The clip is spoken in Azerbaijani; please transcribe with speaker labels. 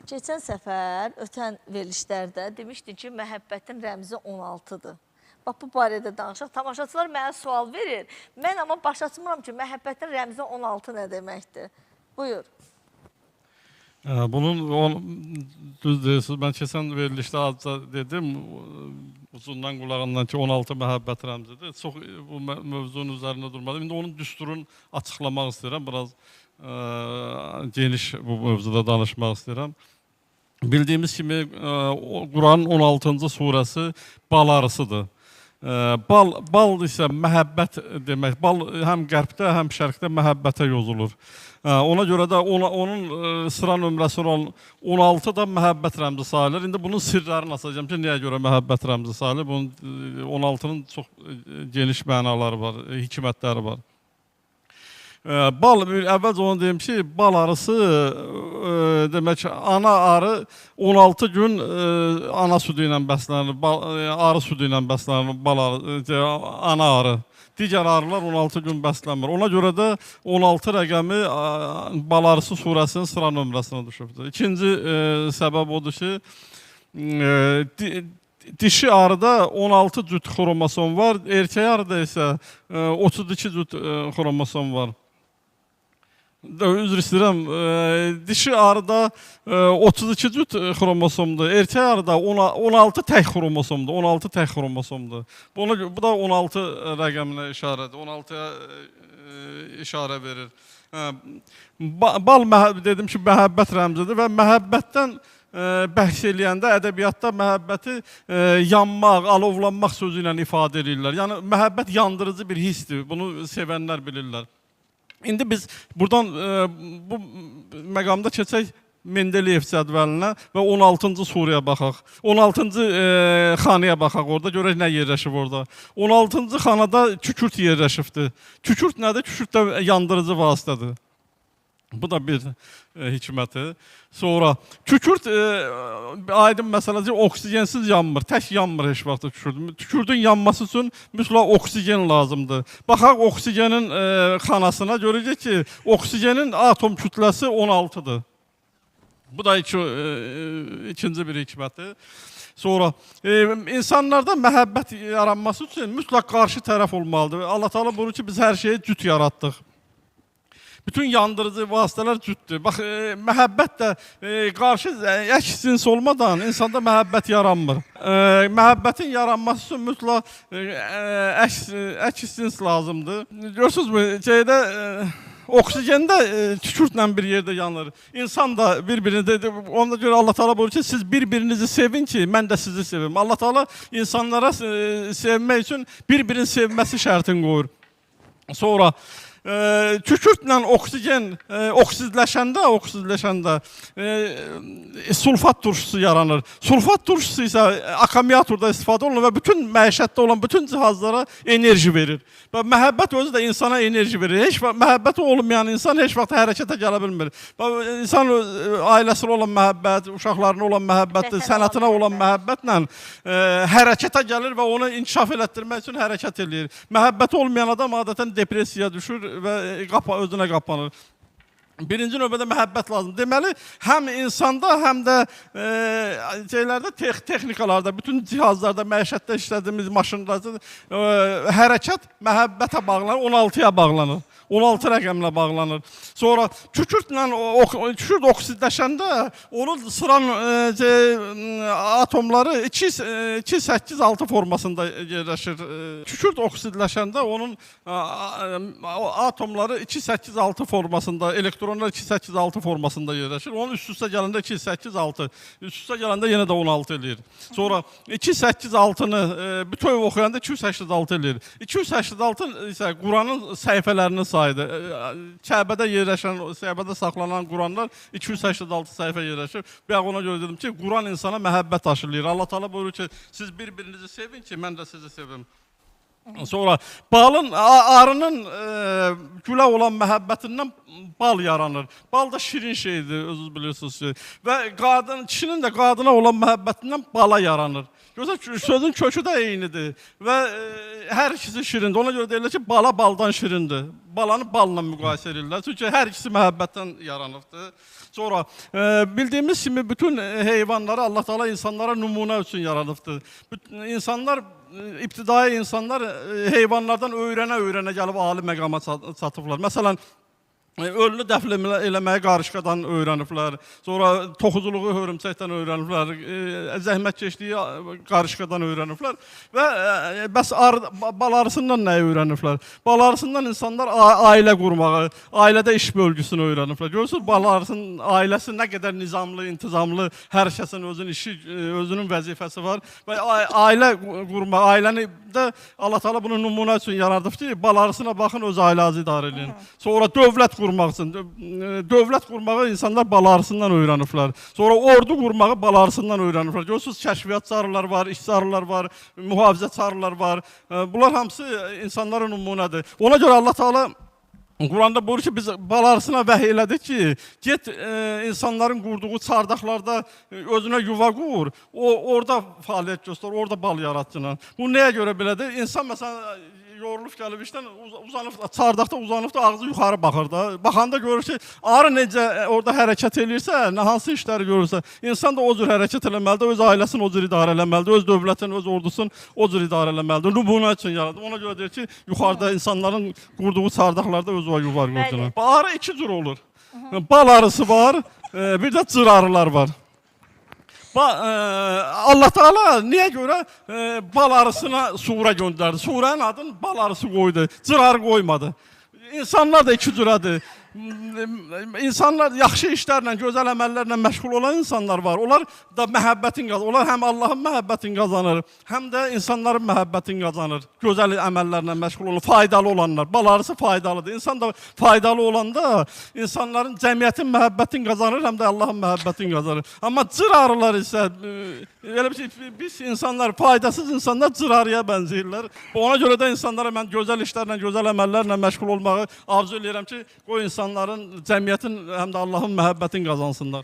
Speaker 1: Keçən səfər, ötən verilişlərdə demişdi ki, məhəbbətin rəmzi 16-dır. Bax, bu barədə danışaq. Tamaşaçılar mənə sual verir. Mən amma başa açmıram ki, məhəbbətin rəmzi 16 nə deməkdir? Buyur.
Speaker 2: Bunun düz deyirsiniz. Mən keçən verilişdə azca dedim, uzundan qulağından ki 16 məhəbbət rəmzidir. Çox bu mövzunun üzərində durmadım. İndi onun düsturunu açıqlamaq istəyirəm. Biraz geniş bu mövzuda danışmaq istəyirəm. Bildiyimiz kimi Quranın 16-cı surəsi bal arısıdır. Bal isə məhəbbət demək. Bal həm qərbdə, həm şərqdə məhəbbətə yozulur. Ona görə də onun sıra nömrəsi olan 16 da məhəbbət rəmzi sayılır. İndi bunun sirlərini açacağım ki, niyə görə məhəbbət rəmzi sayılır? Bunun 16-nın çox geniş mənaları var, hikmətləri var. Bal, əvvəlcə onu deyim ki, bal arısı, demək ki, ana arı 16 gün ana südü ilə bəslənir, arı südü ilə bəslənir, ana arı. Digər arılar 16 gün bəslənmir. Ona görə də 16 rəqəmi bal arısı surəsinin sıra nömrəsinə düşübdür. İkinci səbəb odur ki, dişi arıda 16 cüt xromosom var, erkək arıda isə 32 cüt xromosom var. Üzr istəyirəm, dişi arıda 32 cüt xromosomdur, erkək arıda 16 tək xromosomdur, 16 tək xromosomdur. Bu da 16 rəqəminə işarədir, 16-ya işarə verir. Bal, dedim ki, məhəbbət rəmzidir və məhəbbətdən bəhs eləyəndə ədəbiyyatda məhəbbəti yanmaq, alovlanmaq sözü ilə ifadə edirlər. Yəni, məhəbbət yandırıcı bir hissdir, bunu sevənlər bilirlər. İndi biz buradan bu məqamda keçək Mendeleyev cədvəlinə və 16-cı surəyə baxaq. 16-cı xanaya baxaq orada, görək nə yerləşib orada. 16-cı xanada kükürt yerləşibdir. Kükürt nədir? Kükürt də yandırıcı vasitədir. Bu da bir hikməti. Sonra, kükürt aydın məsələdir, oksigensiz yanmır, tək yanmır heç vaxt kükürt. Kükürdün yanması üçün mütləq oksigen lazımdır. Baxaq oksigenin xanasına, görəcək ki, oksigenin atom kütləsi 16-dır. Bu da ikinci bir hikməti. Sonra, insanlarda məhəbbət yaranması üçün mütləq qarşı tərəf olmalıdır. Allah Teala buyurur ki, biz hər şeyi cüt yaratdıq. Bütün yandırıcı vasitələr cütdür. Bax, məhəbbət də qarşı əks cins olmadan insanda məhəbbət yaranmır. Məhəbbətin yaranması üçün mütləq əks cins lazımdır. Görürsünüzmü, oksigende kükürtlə bir yerdə yanır. İnsan da bir-birini, ona görə Allah Teala buyurur ki, siz bir-birinizi sevin ki, mən də sizi sevim. Allah Teala insanlara sevmək üçün bir-birini sevməsi şərtini qoyur. Sonra, kükürtlə oksigen oksizləşəndə sulfat turşusu yaranır. Sulfat turşusu isə akkumulyatorda istifadə olunur və bütün məişətdə olan bütün cihazlara enerji verir. Və məhəbbət özü də insana enerji verir. Heç vaxt məhəbbəti olmayan insan heç vaxt hərəkətə gələ bilmir. İnsan ailəsinə olan məhəbbət, uşaqlarına olan məhəbbət, sənətinə olan məhəbbətlə hərəkətə gəlir və onu inkişaf elətdirmək üçün hərəkət edir. Məhəbbəti olmayan adam adətən depressiyaya düşür və özünə qapanır. Birinci növbədə məhəbbət lazım. Deməli, həm insanda, həm də texnikalarda, bütün cihazlarda, məişətdə işlədiyimiz maşınlarda hərəkət məhəbbətə bağlanır, 16-ya bağlanır. 16 rəqəmlə bağlanır. Sonra kükürt oksidləşəndə onun sıra atomları 2-8-6 formasında yerləşir. Kükürt oksidləşəndə onun atomları 2-8-6 formasında, elektronlar 2-8-6 formasında yerləşir. Onun üst-üstə gələndə 2-8-6, üst-üstə gələndə yenə də 16 eləyir. Sonra 2-8-6-nı bütöv oxuyanda 286 eləyir. 286 isə Quranın səhifələrinin sayıdır. Kəbədə yerləşən, Kəbədə saxlanan Quranlar 286 səhifə yerləşir. Bayaq ona görə dedim ki, Quran insana məhəbbət aşılayır. Allah Teala buyurur ki, siz bir-birinizi sevin ki, mən də sizi sevim. Sonra arının gülə olan məhəbbətindən bal yaranır. Bal da şirin şeydir, özünüz bilirsiniz ki. Və kişinin də qadına olan məhəbbətindən bala yaranır. Görürsən, sözün kökü də eynidir və hər ikisi şirindir. Ona görə deyilir ki, bala baldan şirindir. balanı balla müqayisə edirlər. Çünki hər ikisi məhəbbətdən yaranıbdır. Sonra bildiyimiz kimi bütün heyvanları Allah Teala insanlara nümunə üçün yaradıbdır. İnsanlar İbtidai insanlar heyvanlardan öyrənə-öyrənə gəlib ali məqama çatıblar. Məsələn, ölünü dəfn eləməyi qarışqadan öyrəniblər. Sonra toxuculuğu hörümçəkdən öyrəniblər. Zəhmətkeşliyi qarışqadan öyrəniblər. Və bəs balarısından nəyi öyrəniblər? Balarısından insanlar ailə qurmağı, ailədə iş bölgüsünü öyrəniblər. Görürsünüz, balarısının ailəsi nə qədər nizamlı, intizamlı, hər kəsin özünün işi, özünün vəzifəsi var. Və ailə qurmaq, ailəni də Allah Teala bunu nümunə üçün yaradıbdır ki, balarısına baxın, öz ailənizi idarə edin. Sonra dövlət qurmaq üçün, dövlət qurmağı insanlar balarısından öyrəniblər. Sonra ordu qurmağı balarısından öyrəniblər. Görürsünüz, kəşfiyyat çarılar var, iş çarılar var, mühafizə çarılar var. Bunlar hamısı insanlara nümunədir. Ona görə Allah Teala Quranda buyurur ki, biz balarısına vəhiy elədik ki, get insanların qurduğu çardaqlarda özünə yuva qur, orada fəaliyyət göstər, orada bal yaratsın. Bu nəyə görə belədir? İnsan məsələn yorulub gəlib işdən uzanıb, çardaqda uzanıb da ağzı yuxarı baxır da. Baxanda görür ki, arı necə orada hərəkət eləyirsə, hansı işləri görürsə, insan da o cür hərəkət eləməlidir, öz ailəsini o cür idarə eləməlidir, öz dövlətini, öz ordusunu o cür idarə eləməlidir. Nümunə üçün yaradır. Ona görə deyir ki, yuxarıda insanların qurduğu çardaqlarda öz yuvar qurdular. Arı iki cür olur. Bal arısı var, bir də cır arılar var. Allah Teala niyə görə bal arısına sura göndərdi? Suranın adını bal arısı qoydu, cır arı qoymadı. İnsanlar da iki cürədir. İnsanlar yaxşı işlərlə, gözəl əməllərlə məşğul olan insanlar var. Onlar da məhəbbətin qazanır. Onlar həm Allahın məhəbbətini qazanır, həm də insanların məhəbbətini qazanır. Gözəl əməllərlə məşğul olan, faydalı olanlar. Bal arısı faydalıdır. İnsan da faydalı olanda insanların, cəmiyyətin məhəbbətini qazanır, həm də Allahın məhəbbətini qazanır. Amma cır arılar isə, elə bir şey, biz insanlar, faydasız insanlar cır arıya bənzəyirlər. Ona görə də insanlara mən gözəl işlərlə, gözəl əməllərlə məşğul olmağı arzu edirəm ki, qoy insanların, cəmiyyətin, həm də Allahın məhəbbətini qazansınlar.